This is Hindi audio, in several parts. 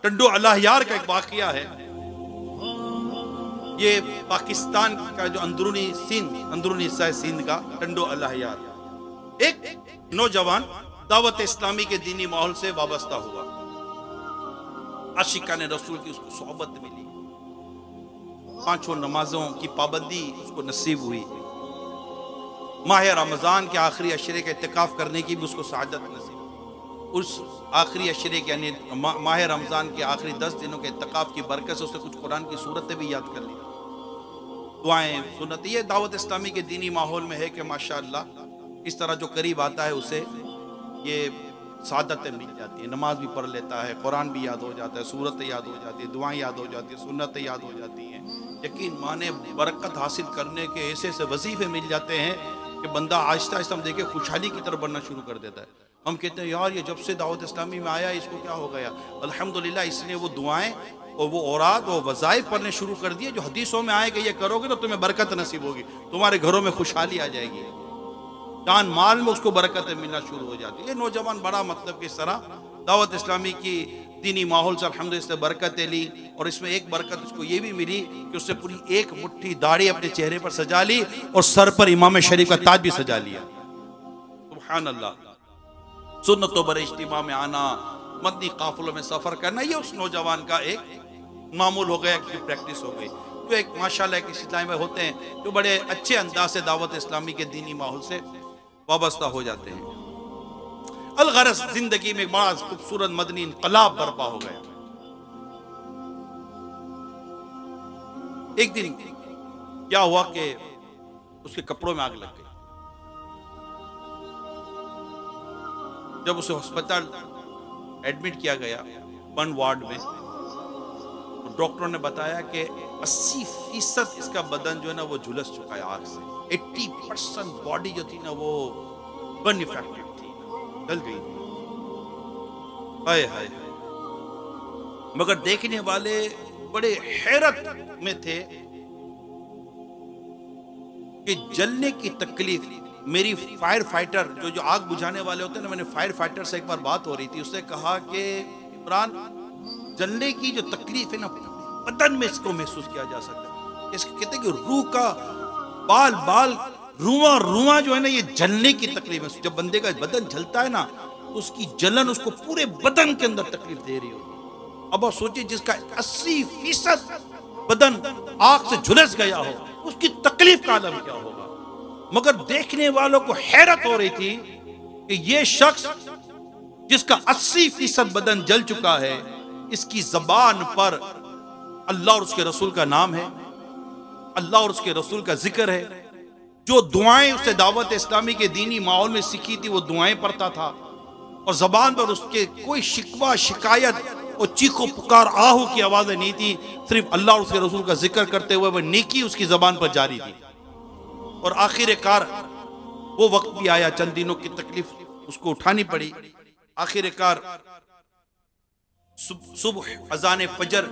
टंडो अल्लाहयार का एक वाकया है। ये पाकिस्तान का जो अंदरूनी हिस्सा है सिंध का, टंडो अल्लाहयार, एक नौजवान दावत इस्लामी के दीनी माहौल से वाबस्ता हुआ। आशिकाने रसूल की उसको सोहबत मिली, 5 नमाजों की पाबंदी उसको नसीब हुई, माह रमजान के आखिरी अशरे का इत्तिकाफ करने की भी उसको सआदत नसीब। उस आखिरी अशरे के यानी माह रमजान के आखिरी 10 दिनों के इत्तिकाफ की बरकत से उसने कुछ कुरान की सूरतें भी याद कर ली, दुआएं सुन्नत। ये दावत इस्लामी के दीनी माहौल में है कि माशाअल्लाह इस तरह जो करीब आता है उसे ये सादतें मिल जाती है, नमाज भी पढ़ लेता है, कुरान भी याद हो जाता है, सूरतें याद हो जाती है, दुआएं याद हो जाती है, सुन्नतें याद हो जाती हैं। यकीन माने बरकत हासिल करने के ऐसे ऐसे वजीफे मिल जाते हैं कि बंदा आहिस्ता आहिस्ता हम देखे खुशहाली की तरफ बढ़ना शुरू कर देता है। हम कहते हैं यार ये जब से दावत इस्लामी में आया इसको क्या हो गया। अल्हम्दुलिल्लाह इसने वो दुआएं और वो औरात और वज़ाइफ पढ़ने शुरू कर दिए जो हदीसों में आए कि ये करोगे तो तुम्हें बरकत नसीब होगी, तुम्हारे घरों में खुशहाली आ जाएगी, जान माल में उसको बरकतें मिलना शुरू हो जाती है। ये नौजवान बड़ा मतलब कि इस तरह दावत इस्लामी की दीनी माहौल से अल्हम्दुलिल्लाह इसने बरकतें ली। और इसमें एक बरकत उसको ये भी मिली कि उसने पूरी एक मुट्ठी दाढ़ी अपने चेहरे पर सजा ली और सर पर इमाम शरीफ का ताज भी सजा लिया। सुभान अल्लाह। सुन्नतों बर इज्तिमा में आना, मदनी काफिलों में सफर करना, ये उस नौजवान का एक मामूल हो गया, की प्रैक्टिस हो गई। जो एक माशाल्लाह एक इस्लामी में होते हैं जो बड़े अच्छे अंदाज से दावत इस्लामी के दीनी माहौल से वाबस्ता हो जाते हैं। अलगरस जिंदगी में एक बड़ा खूबसूरत मदनी इनकलाब बर्पा हो गया। एक दिन क्या हुआ कि उसके कपड़ों में आग लग गई। जब उसे अस्पताल एडमिट किया गया 1 वार्ड में, तो डॉक्टरों ने बताया कि 80% इसका बदन जो है ना वो झुलस चुका है आग से। 80% बॉडी जो थी ना वो बर्न इफेक्टेड थी, जल गई थी। हाय हाय। मगर देखने वाले बड़े हैरत में थे कि जलने की तकलीफ। मेरी फायर फाइटर जो आग बुझाने वाले होते हैं ना, मैंने फायर फाइटर से एक बार बात हो रही थी, उसने कहा कि इमरान जलने की जो तकलीफ है ना बदन में इसको महसूस किया जा सकता है। इसको कहते हैं कि रूह का बाल रुआ जो है ना ये जलने की तकलीफ है। जब बंदे का बदन जलता है ना तो उसकी जलन उसको पूरे बदन के अंदर तकलीफ दे रही होगी। अब आप सोचिए जिसका 80% बदन आग से झुलस गया हो उसकी तकलीफ का आलम क्या होगा। मगर देखने वालों को हैरत हो रही थी कि ये शख्स जिसका 80% बदन जल चुका है, इसकी जबान पर अल्लाह और उसके रसूल का नाम है, अल्लाह और उसके रसूल का जिक्र है। जो दुआएं उससे दावत इस्लामी के दीनी माहौल में सीखी थी वो दुआएं पढ़ता था और जबान पर उसके कोई शिकवा शिकायत और चीखो पुकार आहू की आवाजें नहीं थी। सिर्फ अल्लाह और उसके रसूल का जिक्र करते हुए वह नेकी उसकी जबान पर जारी थी। और आखिरकार वो वक्त भी आया, चंद दिनों की तकलीफ उसको उठानी पड़ी। आखिरकार सुबह अजान फजर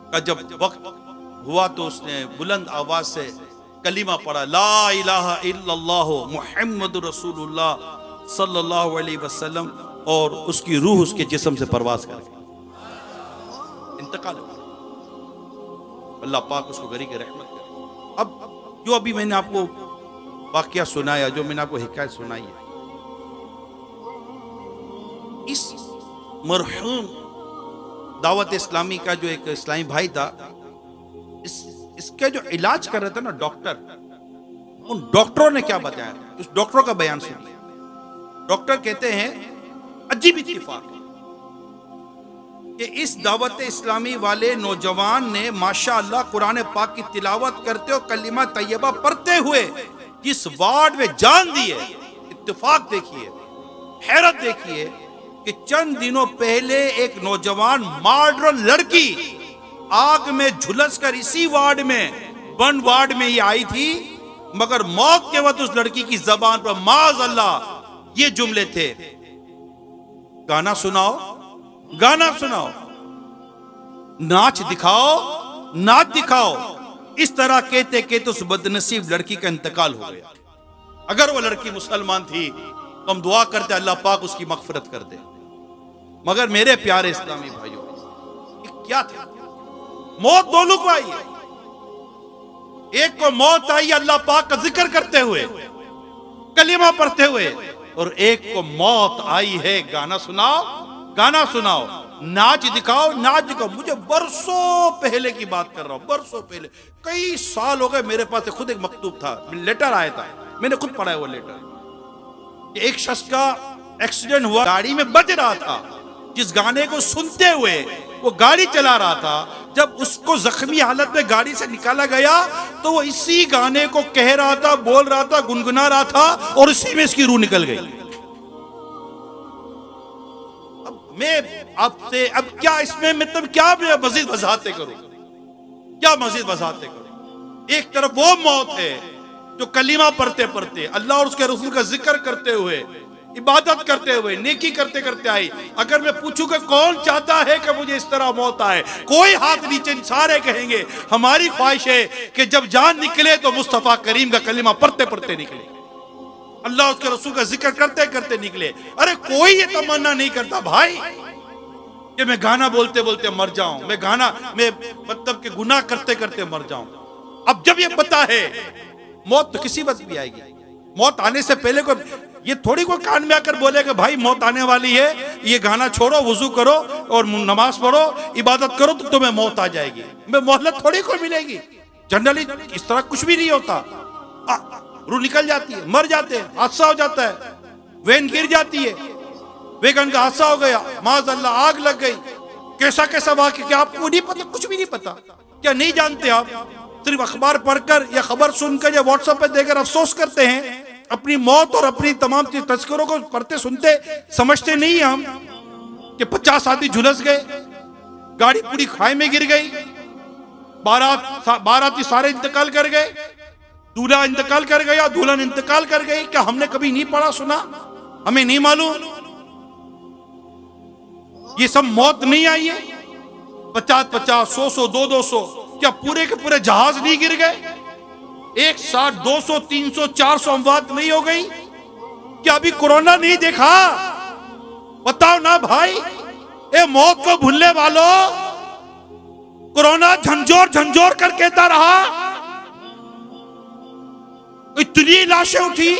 का जब वक्त हुआ तो उसने बुलंद आवाज से कलीमा पढ़ा, ला इलाहा इल्लल्लाह मुहम्मदुर रसूलुल्लाह सल्लल्लाहु अलैहि वसल्लम, और उसकी रूह उसके जिस्म से परवाज कर गई, इंतकाल हो गया। अल्लाह पाक उसको गरी की रहमत करे। अब जो अभी मैंने आपको वाकया सुनाया, जो मैंने आपको हिकायत सुनाई है, इस मरहूम दावत इस्लामी का जो एक इस्लामी भाई था, इसका जो इलाज कर रहा था ना डॉक्टर, उन डॉक्टरों ने क्या बताया, उस डॉक्टरों का बयान सुनिए। डॉक्टर कहते हैं अजीब इत्तेफाक है कि इस दावत इस्लामी वाले नौजवान ने माशाअल्लाह कुरान पाक की तिलावत करते और कलिमा तैयबा पढ़ते हुए जिस वार्ड में जान दी है, इत्तेफाक देखिए, हैरत देखिए कि चंद दिनों पहले एक नौजवान मॉडर्न लड़की आग में झुलस कर इसी वार्ड में 1 वार्ड में ही आई थी, मगर मौत के वक्त उस लड़की की जबान पर माज अल्लाह ये जुमले थे, गाना सुनाओ, गाना सुनाओ, नाच दिखाओ, नाच दिखाओ। इस तरह कहते कहते उस बदनसीब लड़की का इंतकाल हो गया। अगर वो लड़की मुसलमान थी तो हम दुआ करते अल्लाह पाक उसकी मगफिरत कर दे। मगर मेरे प्यारे इस्लामी भाइयों, ये क्या था? मौत दो लोग को आई है। एक को मौत आई अल्लाह पाक का जिक्र करते हुए, कलिमा पढ़ते हुए, और एक को मौत आई है गाना सुनाओ, गाना सुनाओ, नाच दिखाओ, नाच दिखाओ। मुझे बरसों पहले की बात कर रहा हूं, बरसों पहले, कई साल हो गए। मेरे पास खुद एक मकतूब था, लेटर आया था, मैंने खुद पढ़ा है वो लेटर। एक शख्स का एक्सीडेंट हुआ, गाड़ी में बज रहा था, जिस गाने को सुनते हुए वो गाड़ी चला रहा था, जब उसको जख्मी हालत में गाड़ी से निकाला गया तो वो इसी गाने को कह रहा था, बोल रहा था, गुनगुना रहा था, और इसी में इसकी रूह निकल गई। अब मैं आपसे, अब क्या इसमें मतलब क्या मजीद वजाहतें करूं, क्या मजीद वजाहतें करूं? एक तरफ वो मौत है जो कलीमा पढ़ते पढ़ते, अल्लाह और उसके रसूल का जिक्र करते हुए, इबादत करते हुए, नेकी करते करते आई। अगर मैं पूछूं कि कौन चाहता है कि मुझे इस तरह मौत आए, कोई हाथ नीचे, सारे कहेंगे हमारी ख्वाहिश है कि जब जान निकले तो मुस्तफा करीम का कलीमा पढ़ते पढ़ते निकले, अल्लाह उसके रसूल का जिक्र करते करते निकले। अरे कोई ये तमन्ना नहीं करता भाई कि मैं गाना बोलते बोलते मर जाऊं, मैं मतलब कि गुनाह करते करते मर जाऊं। अब जब ये पता है मौत तो किसी वक्त भी आएगी, मौत आने से पहले को ये थोड़ी कोई कान में आकर बोले कि भाई मौत आने वाली है, ये गाना छोड़ो, वुजू करो और नमाज पढ़ो, इबादत करो तो तुम्हें मौत आ जाएगी। मैं मोहलत थोड़ी को मिलेगी। जनरली इस तरह कुछ भी नहीं होता, रूह निकल जाती है, मर जाते हैं, हादसा हो जाता है, वैन गिर जाती है, वैगन का हादसा हो गया, माज़अल्लाह आग लग गई, कैसा कैसा वाक़या, क्या आपको नहीं पता? कुछ भी नहीं पता। क्या नहीं जानते आप? सिर्फ अखबार पढ़कर या खबर सुनकर या व्हाट्सएप पे देखकर अफसोस करते हैं। अपनी मौत और अपनी तमाम चीज तस्करों को पढ़ते सुनते समझते नहीं हम कि 50 आदमी झुलस गए, गाड़ी पूरी खाई में गिर गई, बाराती सारे इंतकाल कर गए, दूल्हा इंतकाल कर गया, दुल्हन इंतकाल कर गई। क्या हमने कभी नहीं पढ़ा सुना? हमें नहीं मालूम? ये सब मौत नहीं आई है? 50-50, 100-100, 200-200, क्या पूरे के पूरे जहाज नहीं गिर गए? 160, 200, 300, 400 अमवात नहीं हो गई? क्या अभी कोरोना नहीं देखा? बताओ ना भाई। ए मौत को भूलने वालों, कोरोना झंझोर झंझोर कर कहता रहा, इतनी लाशें उठी,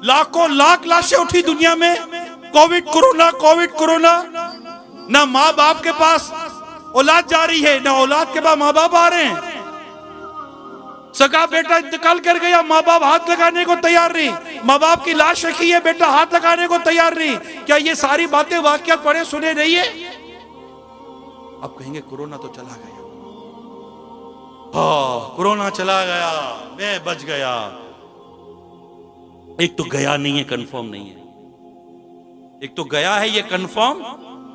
लाखों लाख लाशें उठी दुनिया में, कोविड कोरोना, कोविड कोरोना। ना माँ बाप के पास औलाद जा रही है, ना औलाद के पास माँ बाप आ रहे हैं। सगा बेटा इंतकाल कर गया, माँ बाप हाथ लगाने को तैयार नहीं, माँ बाप की लाश रखी है, बेटा हाथ लगाने को तैयार नहीं। क्या ये सारी बातें वाकयात पढ़े सुने नहीं है? अब कहेंगे कोरोना तो चला गया, हाँ कोरोना चला गया, मैं बच गया। एक तो गया नहीं है, कंफर्म नहीं है। एक तो गया है, ये कंफर्म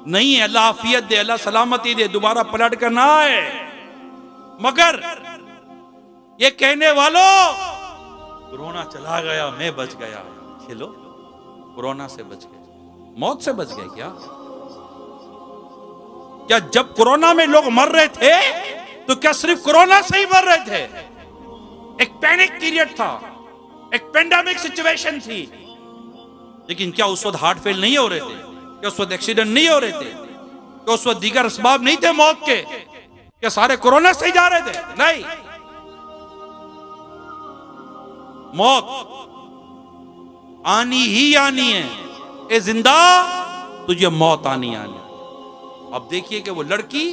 नहीं है। अल्लाह आफियत दे, अल्लाह सलामती दे, दोबारा पलट कर ना आए। मगर ये कहने वालों, कोरोना चला गया, मैं बच गया, चलो कोरोना से बच गए, मौत से बच गए। क्या जब कोरोना में लोग मर रहे थे तो क्या सिर्फ कोरोना से ही मर रहे थे? एक पैनिक पीरियड था, एक पेंडेमिक सिचुएशन थी। लेकिन क्या उस वक्त हार्ट फेल नहीं हो रहे थे? क्या उस वक्त एक्सीडेंट नहीं हो रहे थे? क्या उस वक्त दीगर असबाब नहीं थे मौत के? क्या सारे कोरोना से ही जा रहे थे? नहीं। मौत आनी ही आनी है। ए जिंदा, तुझे मौत आनी आनी। अब देखिए कि वो लड़की,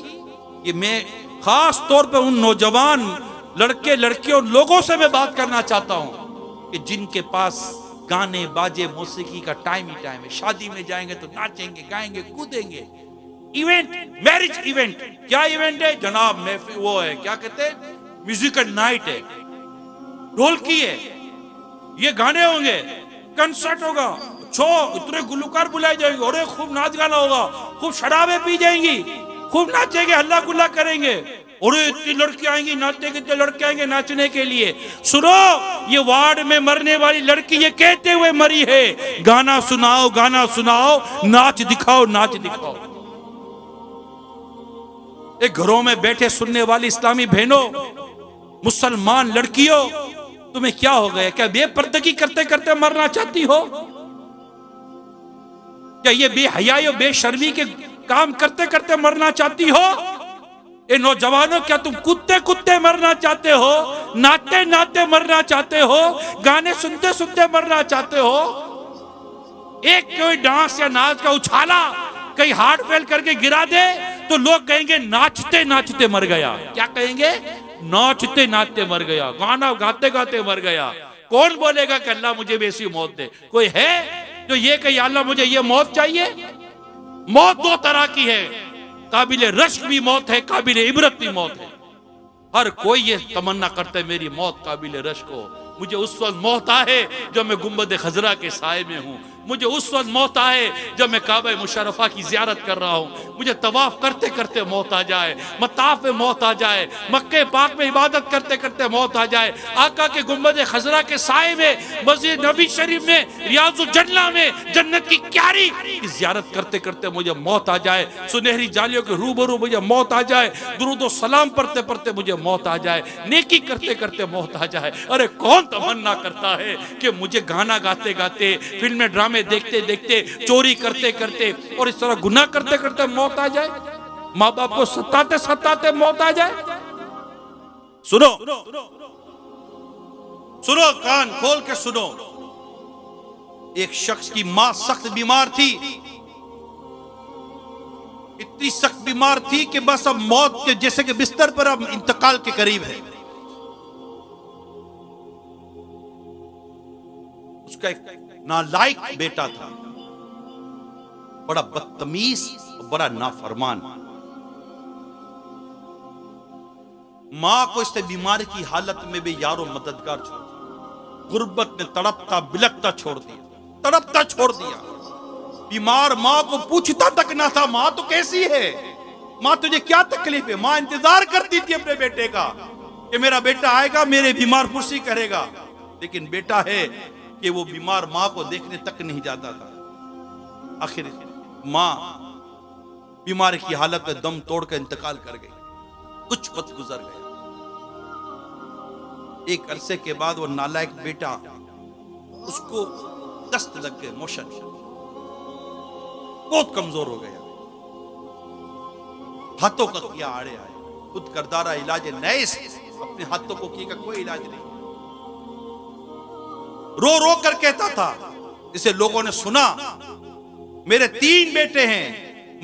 ये मैं खास तौर पे उन नौजवान लड़के लड़कियों लोगों से मैं बात करना चाहता हूं कि जिनके पास गाने बाजे मौसीकी का टाइम ही टाइम है। शादी में जाएंगे तो नाचेंगे, गाएंगे, कूदेंगे। इवेंट, मैरिज इवेंट, क्या इवेंट है जनाब? महफिल, वो है क्या कहते हैं, म्यूजिकल नाइट है, ढोलकी है, ये गाने होंगे, कंसर्ट होगा, इतने गुलकार बुलाए जाएंगे, और खूब नाच गाना होगा, खूब शराबें पी जाएंगी, खूब नाचेंगे, हल्ला गुल्ला करेंगे, और इतनी लड़की आएंगी नाचने के, इतने लड़के आएंगे नाचने के लिए। सुनो, ये वार्ड में मरने वाली लड़की ये कहते हुए मरी है, गाना सुनाओ, गाना सुनाओ, नाच दिखाओ, नाच दिखाओ। एक घरों में बैठे सुनने वाली इस्लामी बहनों, मुसलमान लड़कियों, तुम्हें क्या हो गया? क्या बेपर्दगी करते करते मरना चाहती हो? क्या ये बेहयाई और बेशर्मी के काम करते करते मरना चाहती हो? ए नौजवानों, क्या तुम कुत्ते कुत्ते मरना चाहते हो? नाचते नाचते मरना चाहते हो? गाने सुनते सुनते मरना चाहते हो? एक कोई डांस या नाच का उछाला कहीं हार्ट फेल करके गिरा दे तो लोग कहेंगे नाचते नाचते मर गया। क्या कहेंगे? नाचते नाचते मर गया, गाना गाते गाते मर गया। कौन बोलेगा कि अल्लाह मुझे भी ऐसी मौत दे? कोई है जो ये कहे अल्लाह मुझे ये मौत चाहिए? मौत दो तरह की है, काबिले रश्क भी मौत है, काबिले इबरत भी मौत है। हर कोई ये तमन्ना करता है मेरी मौत काबिले रश्क हो, मुझे उस वक्त मौत आए जब मैं गुंबद खजरा के साए में हूं, मुझे उस वक्त मौत आए जब मैं काबा मुशर्रफा की ज़ियारत कर रहा हूं, मुझे तवाफ करते करते मौत आ जाए, मताफ में मौत आ जाए, मक्के पाक में इबादत करते करते मौत आ जाए, आका के गुंबद खजरा के साए में, मस्जिद नबी शरीफ में, रियाजुल जन्नह में, जन्नत की क्यारी की ज़ियारत करते करते मुझे मौत आ जाए, सुनहरी जालियों के रूबरू मुझे मौत आ जाए, दुरूद व सलाम पढ़ते पढ़ते मुझे मौत आ जाए, नेकी करते करते मौत आ जाए। अरे कौन तमन्ना करता है कि मुझे गाना गाते गाते, फिल्में ड्रामे देखते देखते, चोरी करते करते और इस तरह गुनाह करते करते मौत आ जाए, माँ बाप को सताते सताते मौत आ जाए? सुनो सुनो, कान खोल के सुनो। एक शख्स की मां सख्त बीमार थी, इतनी सख्त बीमार थी कि बस अब मौत के जैसे कि बिस्तर पर अब इंतकाल के करीब है। उसका एक नालायक बेटा था, बड़ा बदतमीज और बड़ा नाफरमान। मां को इससे बीमारी की हालत में भी यारो मददगार छोड़ दिया, गुर्बत ने तड़पता बिलकता छोड़ दिया, तड़पता छोड़ दिया। बीमार मां को पूछता तक ना था, मां तो कैसी है, मां तुझे क्या तकलीफ है? मां इंतजार करती थी अपने बेटे का कि मेरा बेटा आएगा, मेरे बीमार पुरसी करेगा। लेकिन बेटा है कि वो बीमार मां को देखने तक नहीं जाता था। आखिर मां बीमारी की हालत में दम तोड़कर इंतकाल कर गई। कुछ वक्त गुजर गया। एक अरसे के बाद वो नालायक बेटा, उसको दस्त लग गए, मोशन, बहुत कमजोर हो गया, हाथों का किया आड़े आए, खुद करदारा इलाज नए अपने हाथों को किए का कोई इलाज नहीं। रो रो कर कहता था, इसे लोगों ने सुना, मेरे 3 बेटे हैं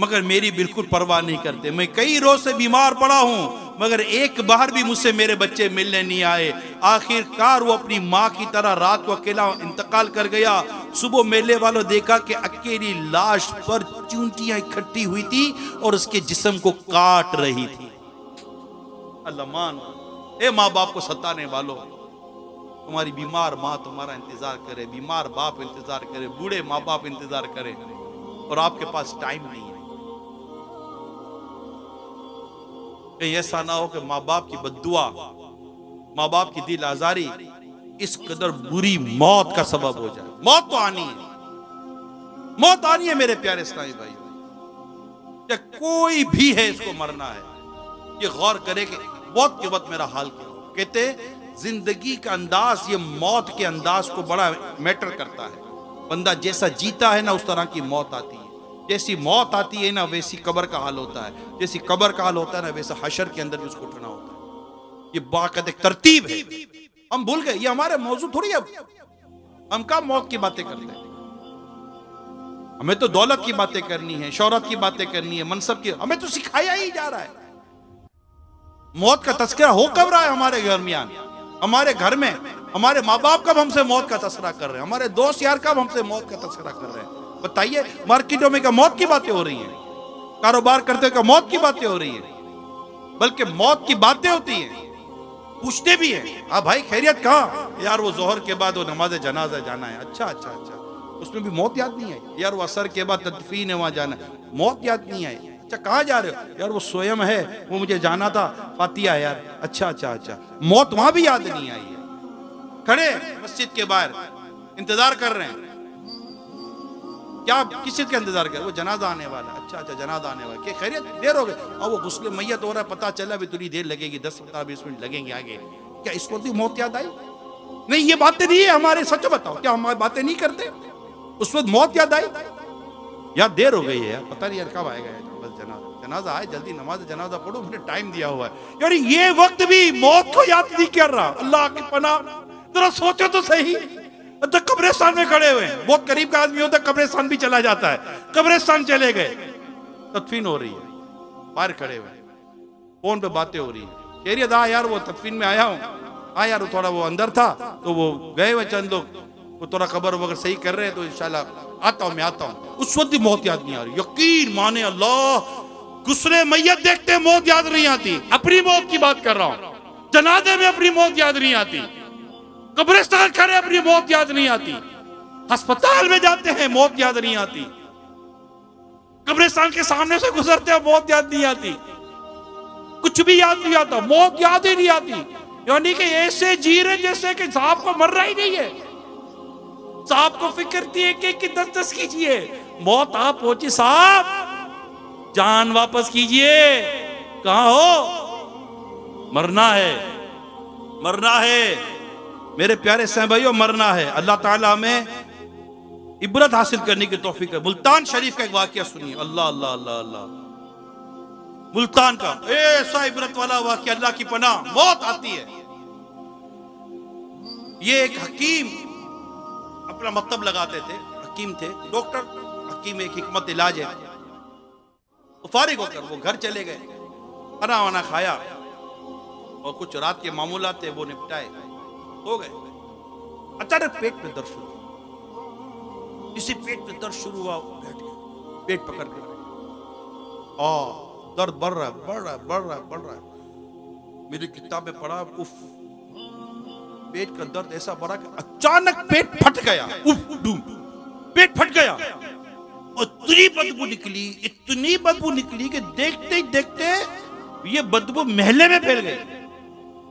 मगर मेरी बिल्कुल परवाह नहीं करते, मैं कई रोज से बीमार पड़ा हूं मगर एक बार भी मुझसे मेरे बच्चे मिलने नहीं आए। आखिरकार वो अपनी मां की तरह रात को अकेला इंतकाल कर गया। सुबह मेले वालों देखा कि अकेली लाश पर चूंटियां इकट्ठी हुई थी और उसके जिस्म को काट रही थी। अल्लाह मान, ए माँ बाप को सताने वालों, तुम्हारी बीमार माँ तुम्हारा इंतजार करे, बीमार बाप इंतजार करे, बूढ़े माँ बाप इंतजार करे और आपके पास टाइम नहीं है। कहीं ऐसा ना हो कि माँ बाप की बद्दुआ, माँ बाप की दिल आजारी इस कदर बुरी मौत का सबब हो जाए। मौत तो आनी है, मौत आनी है मेरे प्यारे इस्लामी भाई। या कोई भी है इसको मरना है, ये गौर करे कि मौत के वक्त मेरा हाल क्या हो। कहते जिंदगी का अंदाज, ये मौत के अंदाज को बड़ा मैटर करता है। बंदा जैसा जीता है ना उस तरह की मौत आती है। जैसी मौत आती है ना वैसी कब्र का हाल होता है, जैसी कब्र का हाल होता है ना वैसा हशर के अंदर भी उसको उठना होता है। ये बाकायदा तरतीब है। हम भूल गए, ये हमारे मौजू थोड़ी है। हम क्या मौत की बातें करते हैं? हमें तो दौलत की बातें करनी है, शौहरत की बातें करनी है, मनसब की, हमें तो सिखाया ही जा रहा है। मौत का तस्करा हो कब रहा है हमारे दरमियान? हमारे घर में हमारे माँ बाप कब हमसे मौत का तस्करा कर रहे हैं? हमारे दोस्त यार कब हमसे मौत का तस्करा कर रहे हैं? बताइए। मार्केटों में क्या मौत की बातें हो रही हैं? कारोबार करते हुए मौत की बातें हो रही हैं? बल्कि मौत की बातें होती हैं, पूछते भी हैं, हाँ भाई खैरियत कहाँ? यार वो जोहर के बाद वो नमाज जनाजा जाना है। अच्छा अच्छा अच्छा, उसमें भी मौत याद नहीं आई। यार वो असर के बाद तदफीन है, वहां जाना है, मौत याद नहीं आई। अच्छा कहाँ जा रहे हो? यार वो स्वयं है, वो मुझे जाना था, फातिया यार। अच्छा अच्छा अच्छा, मौत वहां भी याद नहीं आई है। खड़े मस्जिद के बाहर इंतजार कर रहे हैं, क्या किस चीज का इंतजार कर? वो जनाजा आने वाला। अच्छा अच्छा, जनाजा आने वाला, क्या खैरियत? देर हो गई। और वो गुस्ले मैयत हो रहा है, पता चला भी थोड़ी देर लगेगी, 10-15-20 मिनट लगेंगे आगे। क्या इसको भी मौत याद आई? नहीं, ये बातें नहीं है हमारे। सच बताओ, क्या हमारी बातें नहीं करते? उस वक्त मौत याद आई? यार देर हो गई है यार, पता नहीं यार कब आएगा यार, बस जनाजा आए, जल्दी नमाज जनाजा पढ़ो, मैंने टाइम दिया हुआ है। यार ये वक्त भी मौत को याद नहीं कर रहा। अल्लाह की पनाह, जरा सोचो तो सही। तो कब्रिस्तान में खड़े हुए हैं, बहुत करीब का आदमी होता है कब्रिस्तान भी चला जाता है, कब्रिस्तान चले गए, तदफीन हो रही है, बाहर खड़े हुए फोन पे बातें हो रही है, कह रही है यार वो तदफीन में आया हूँ, हाँ यार थोड़ा वो अंदर था तो वो गए हुए चंद लोग, वो थोड़ा कब्र वगैरह सही कर रहे हैं, तो इंशाल्लाह आता हूँ, मैं आता हूँ। उस वक्त भी मौत याद नहीं आ रही। यकीन माने अल्लाह, गुस्रे मैयत देखते मौत याद नहीं आती। अपनी मौत की बात कर रहा हूं, जनाजे में अपनी मौत याद नहीं आती, कब्रिस्तान खड़े अपनी मौत याद नहीं आती, अस्पताल में जाते हैं मौत याद नहीं आती, कब्रिस्तान के सामने से गुजरते हैं मौत याद नहीं आती, कुछ भी याद नहीं आता, मौत याद ही नहीं आती। यानी कि ऐसे जी रहे जैसे कि साहब को मरना ही नहीं है, साहब को फिक्र थी एक की 10-10 कीजिए, मौत आप पहुंची साहब, जान वापस कीजिए, कहां हो, मरना है, मरना है मेरे प्यारे सहन भाइयों, मरना है। अल्लाह ताला हमें इबरत हासिल करने की तौफीक है। मुल्तान शरीफ का एक वाकया सुनिए, अल्लाह अल्लाह अल्लाह अल्लाह, मुल्तान का ऐसा इबरत वाला वाकया, अल्लाह की पनाह, मौत आती है। ये एक हकीम अपना मतलब लगाते थे, हकीम थे, डॉक्टर हकीम, एक हिकमत इलाज है, तो फारिग होकर वो घर चले गए, खाना वाना खाया और कुछ रात के मामूलात थे वो निपटाए, सो गए। अचानक पेट में दर्द शुरू, इसी पेट में दर्द शुरू हुआ, बैठ गए, पेट पकड़ के दर्द बढ़ रहा है, बढ़ रहा है, बढ़ रहा है, बढ़ रहा है। मेरी किताब में पढ़ा, उफ, पेट का दर्द ऐसा बढ़ा कि अचानक पेट फट गया, उफ डूम, पेट फट गया और इतनी बदबू निकली, इतनी बदबू निकली कि देखते ही देखते ये बदबू महल्ले में फैल गई,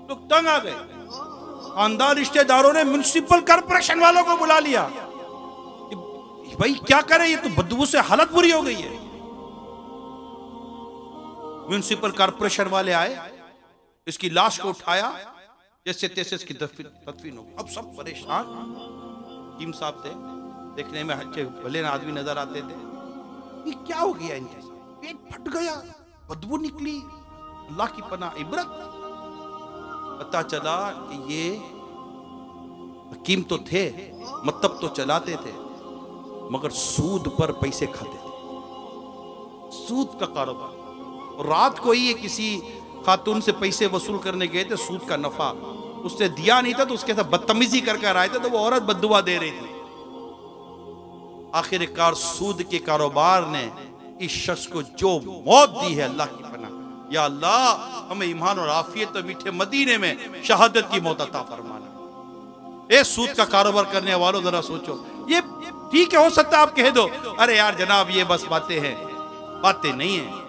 लोग तंग आ गए। खानदान रिश्तेदारों ने म्युनिसिपल कॉर्पोरेशन वालों को बुला लिया कि भाई क्या करें, ये तो बदबू से हालत बुरी हो गई है। म्युनिसिपल कॉर्पोरेशन वाले आए, इसकी लाश को उठाया, जैसे तैसे इसकी तदफीन हो गई। अब सब परेशान, हकीम साहब थे, देखने में अच्छे भले आदमी नजर आते थे, ये क्या हो गया इनके साथ, पेट फट गया, बदबू निकली, अल्लाह की पनाह, इबरत। पता चला कि ये हकीम तो थे, मतलब तो चलाते थे, मगर सूद पर पैसे खाते थे, सूद का कारोबार। और रात को ही ये किसी खातून से पैसे वसूल करने गए थे, सूद का नफा उससे दिया नहीं था, तो उसके साथ बदतमीजी कर आए थे, तो वो औरत बद्दुआ दे रही थी। आखिरकार सूद के कारोबार ने इस शख्स को जो मौत दी है, अल्लाह की पनाह, या अल्लाह हमें ईमान और आफियत और मीठे मदीने में शहादत की मौत अता फरमाना। ए सूद का कारोबार करने वालों, जरा सोचो, ये ठीक है, हो सकता है आप कह दो अरे यार जनाब ये बस बातें हैं, बातें नहीं है।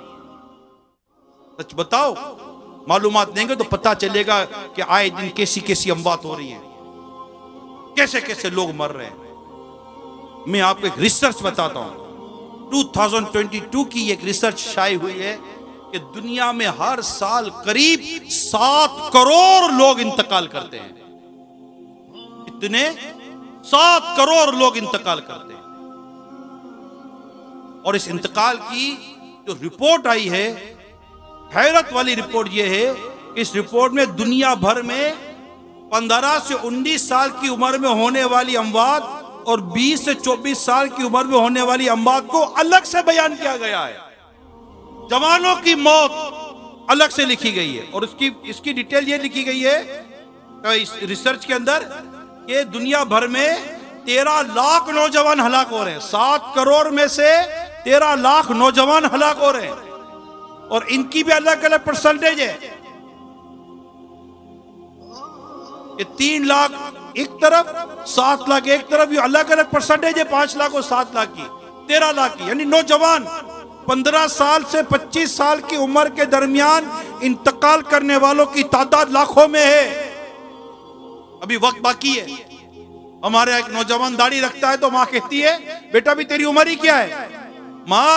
सच बताओ, मालूमात देंगे तो पता चलेगा कि आए दिन कैसी कैसी अमवात हो रही हैं, कैसे कैसे लोग मर रहे हैं। मैं आपको एक रिसर्च बताता हूं, 2022 की एक रिसर्च शाये हुई है कि दुनिया में हर साल करीब 7 करोड़ लोग इंतकाल करते हैं। इतने 7 करोड़ लोग इंतकाल करते हैं। और इस इंतकाल की जो रिपोर्ट आई है, हैरत वाली रिपोर्ट यह है, इस रिपोर्ट में दुनिया भर में 15 से 19 साल की उम्र में होने वाली अमवात और 20 से 24 साल की उम्र में होने वाली अमवात को अलग से बयान किया गया है। जवानों की मौत अलग से लिखी गई है, और इसकी डिटेल ये लिखी गई है इस रिसर्च के अंदर कि दुनिया भर में 13 लाख नौजवान हलाक हो रहे हैं। 7 करोड़ में से 13 लाख नौजवान हलाक हो रहे हैं, और इनकी भी अलग अलग परसेंटेज है। ये 3 लाख एक तरफ, 7 लाख एक तरफ, ये अलग अलग परसेंटेज है, 5 लाख और 7 लाख की, 13 लाख की। यानी नौजवान 15 साल से 25 साल की उम्र के दरमियान इंतकाल करने वालों की तादाद लाखों में है। अभी वक्त बाकी है। हमारे एक नौजवान दाढ़ी रखता है तो माँ कहती है बेटा भी तेरी उम्र ही क्या है। माँ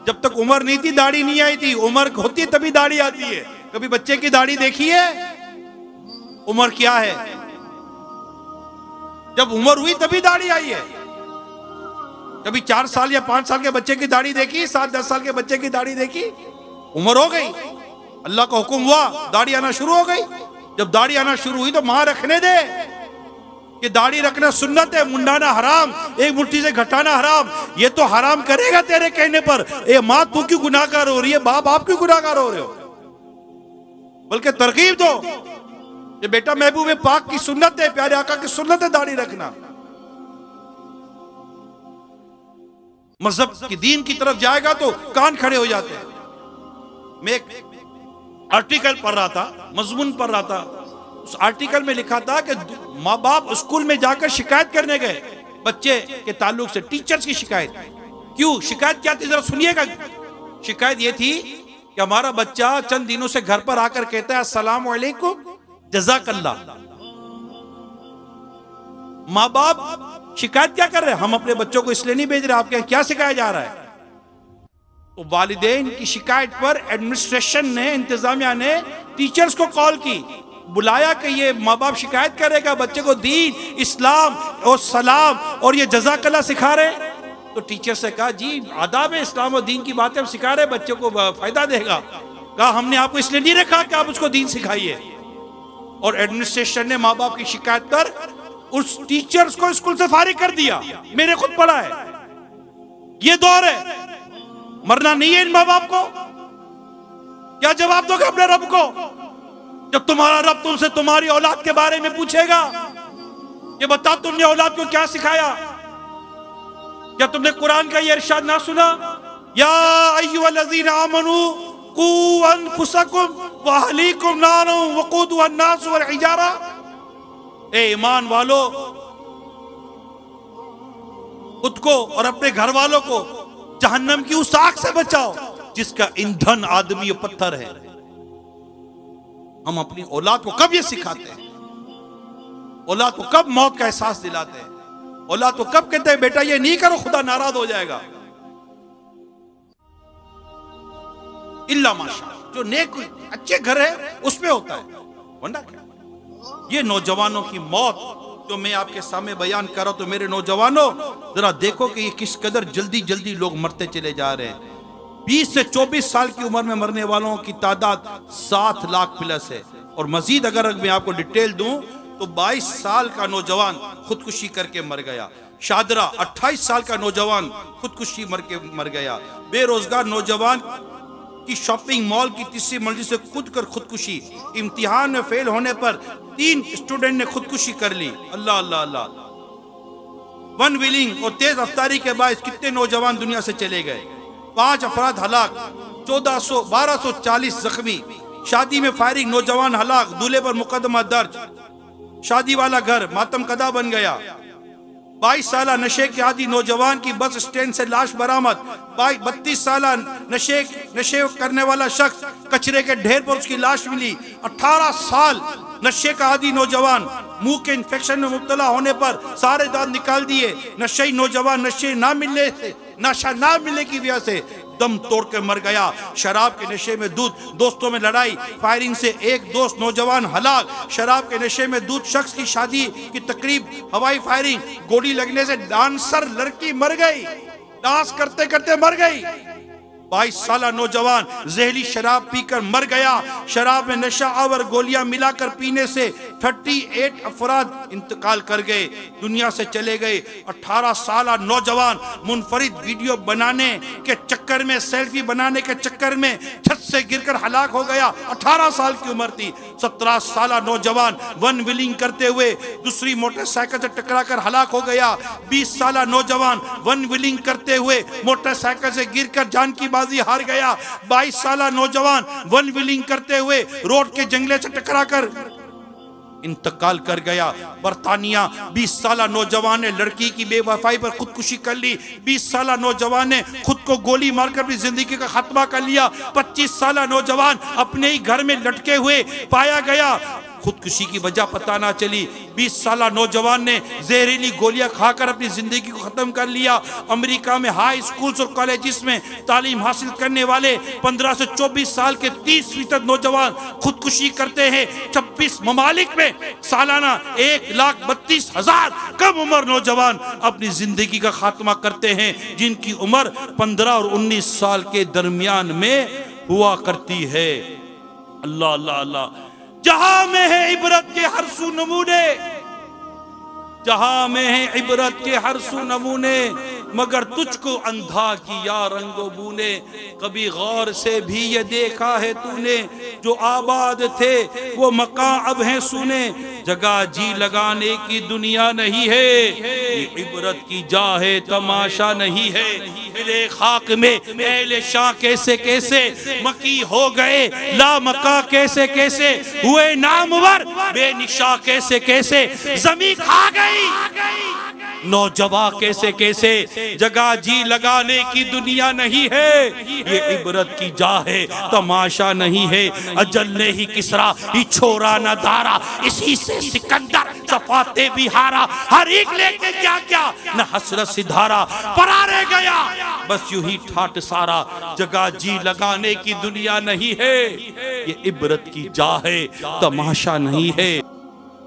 जब तक उम्र नहीं थी दाढ़ी नहीं आई थी, उम्र होती है तभी दाढ़ी आती है। कभी बच्चे की दाढ़ी देखी है? उम्र क्या है? जब उम्र हुई तभी दाढ़ी आई है। कभी 4 साल या 5 साल के बच्चे की दाढ़ी देखी, 7-10 साल के बच्चे की दाढ़ी देखी? उम्र हो गई, अल्लाह का हुक्म हुआ, दाढ़ी आना शुरू हो गई। जब दाढ़ी आना शुरू हुई तो मां रखने दे, कि दाढ़ी रखना सुन्नत है, मुंडाना हराम, एक मुट्ठी से घटाना हराम। ये तो हराम करेगा तेरे कहने पर। ए मां, तू क्यों गुनाहगार हो रही है? बाप, आप क्यों गुनाहगार हो रहे हो? बल्कि तरकीब दो, ये बेटा महबूब पाक की सुन्नत है, प्यारे आका की सुन्नत है दाढ़ी रखना। मजहब की दीन की तरफ जाएगा तो कान खड़े हो जाते हैं। मैं एक आर्टिकल पढ़ रहा था, मजमून पढ़ रहा था, उस आर्टिकल में लिखा था कि माँ बाप स्कूल में जाकर शिकायत करने गए बच्चे के ताल्लुक से, टीचर्स की शिकायत। क्यों शिकायत क्या थी, जरा सुनिएगा। शिकायत ये थी कि हमारा बच्चा चंद दिनों से घर पर आकर कहता है अस्सलाम वालेकुम, जज़ाकल्लाह। माँ बाप शिकायत क्या कर रहे हैं? हम अपने बच्चों को इसलिए नहीं भेज रहे, आपके क्या सिखाया जा रहा है? तो वालिदैन की शिकायत पर एडमिनिस्ट्रेशन ने, इंतजामिया ने टीचर्स को कॉल की, बुलाया कि ये माँ बाप शिकायत करेगा बच्चे को दीन, इस्लाम और सलाम और ये जज़ाकल्लाह सिखा रहे। तो टीचर से कहा जी आदाब है, इस्लाम और दीन की बातें हम सिखा रहे, बच्चों को फायदा देगा। कहा हमने आपको इसलिए नहीं रखा कि आप उसको दीन सिखाइए। और एडमिनिस्ट्रेशन ने माँ बाप की शिकायत पर उस टीचर्स को स्कूल से फारिग कर दिया। मैंने खुद पढ़ा है। ये दौर है, मरना नहीं है इन माँ बाप को। क्या जवाब दोगे अपने रब को जब तुम्हारा रब तुमसे तुम्हारी औलाद के बारे में पूछेगा? ये बता, तुमने औलाद को क्या सिखाया? क्या तुमने कुरान का ये इरशाद ना सुना, या अय्युहल्लज़ीना आमनू कू अनफुसकुम व अहलीकुम नारन वक़ूदुहा अन्नास वल हिजारा। ए ईमान वालो, खुद को और अपने घर वालों को जहन्नम की उस आग से बचाओ जिसका ईंधन आदमी और पत्थर है। हम अपनी औलाद को कब ये सिखाते हैं? औलाद को कब मौत का एहसास दिलाते हैं? औलाद को कब कहते हैं बेटा ये नहीं करो, खुदा नाराज हो जाएगा? इल्ला माशा, जो नेक अच्छे घर है उसमें होता है, वरना क्या? ये नौजवानों की मौत जो मैं आपके सामने बयान कर रहा हूं, तो मेरे नौजवानों जरा देखो कि ये किस कदर जल्दी जल्दी लोग मरते चले जा रहे हैं। 20 से 24 साल की उम्र में मरने वालों की तादाद 7 लाख प्लस है। और मजीद अगर मैं आपको डिटेल दूं तो 22 साल का नौजवान खुदकुशी करके मर गया। शादरा 28 साल का नौजवान खुदकुशी मर गया। बेरोजगार नौजवान की शॉपिंग मॉल की तीसरी मंजिल से कूद कर खुदकुशी। इम्तिहान में फेल होने पर 3 स्टूडेंट ने खुदकुशी कर ली। अल्लाह अल्लाह अल्लाह। वन व्हीलिंग और तेज रफ्तारी के बायस कितने नौजवान दुनिया से चले गए। 5 अफराद हलाक, 1240 जख्मी। शादी में फायरिंग, नौजवान हलाक, दूल्हे पर मुकदमा दर्ज। शादी वाला घर मातम कदा बन गया। 22 साल नशे के आदि नौजवान की बस स्टैंड से लाश बरामद। 32 साल नशे करने वाला शख्स, कचरे के ढेर पर उसकी लाश मिली। 18 साल नशे का आदि नौजवान, मुंह के इन्फेक्शन में मुब्तला होने पर सारे दांत निकाल दिए। नशेई नौजवान नशा ना मिलने की वजह से दम तोड़ के मर गया। शराब के नशे में दोस्तों में लड़ाई, फायरिंग से एक दोस्त नौजवान हलाक। शराब के नशे में शख्स की शादी की तकरीब, हवाई फायरिंग, गोली लगने से डांसर लड़की मर गई, डांस करते करते मर गई। 22 साल नौजवान जहरी शराब पीकर मर गया। शराब में नशा आवर गोलियां मिलाकर पीने से 38 अफराद इंतकाल कर गए, दुनिया से चले गए। 18 साल नौजवान मुनफरिद वीडियो बनाने के चक्कर में, सेल्फी बनाने के चक्कर में छत से गिरकर हलाक हो गया। 18 साल की उम्र थी। 17 साल नौजवान वन व्हीलिंग करते हुए दूसरी मोटरसाइकिल से टकराकर हलाक हो गया। 20 साल नौजवान वन व्हीलिंग करते हुए मोटरसाइकिल से गिरकर जान की बाजी हार गया। 22 साल नौजवान वन व्हीलिंग करते हुए रोड के जंगले से टकराकर इंतकाल कर गया। बरतानिया 20 साल नौजवान ने लड़की की बेवफाई पर खुदकुशी कर ली। 20 साल नौजवान ने खुद को गोली मारकर अपनी जिंदगी का खात्मा कर लिया। 25 साल नौजवान अपने ही घर में लटके हुए पाया गया। खुदकुशी की वजह पता ना चली। 20 साल नौजवान ने जहरीली गोलियां खाकर अपनी जिंदगी को खत्म कर लिया। अमेरिका में हाई स्कूल्स और कॉलेजेस में तालीम हासिल करने वाले 15 से 24 साल के 30% नौजवान खुदकुशी करते हैं। 26 ममालिक में सालाना 1,32,000 कम उम्र नौजवान अपनी जिंदगी का खात्मा करते हैं, जिनकी उम्र 15 और 19 साल के दरमियान में हुआ करती है। अल्लाह अल्लाह अल्लाह। जहां में है इबरत के हर सू नमूने, जहां में है इबरत के हर सू नमूने, मगर तुझको अंधा किया रंगो बूने। कभी गौर से भी ये देखा है तूने, जो आबाद थे वो मकान अब हैं सुने। जगह जी लगाने की दुनिया नहीं है, ये इबरत की जा है तमाशा नहीं है। मिले खाक में एहले शाह कैसे कैसे मकी हो गए, ला मका कैसे कैसे हुए नामवर, बेनिशा कैसे कैसे जमी खा गई। नौजवान कैसे कैसे जगह जी लगाने की दुनिया नहीं है, ये इबरत की जा है तमाशा नहीं है। अजल ने ही किसरा ही छोरा न धारा, इसी से सिकंदर सफाते भी हारा। हर एक लेके क्या क्या न हसरत सिधारा, परारे गया बस यूं ही ठाट सारा। जगह जी लगाने की दुनिया नहीं है, ये इबरत की जा है तमाशा नहीं है।